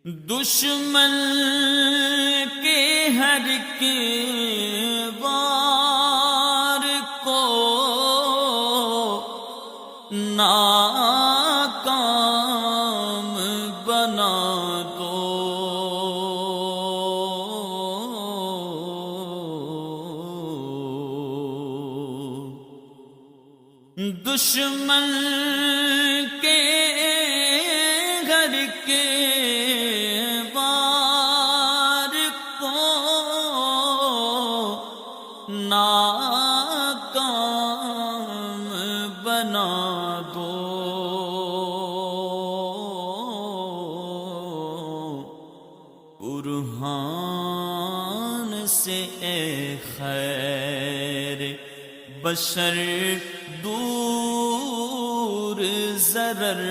دشمن کے ہر ایک وار کو ناکام بنا دو، دشمن کے گھر کے وار کو ناکام بنا دو، برہان سے اے خیر بشر دور ضرر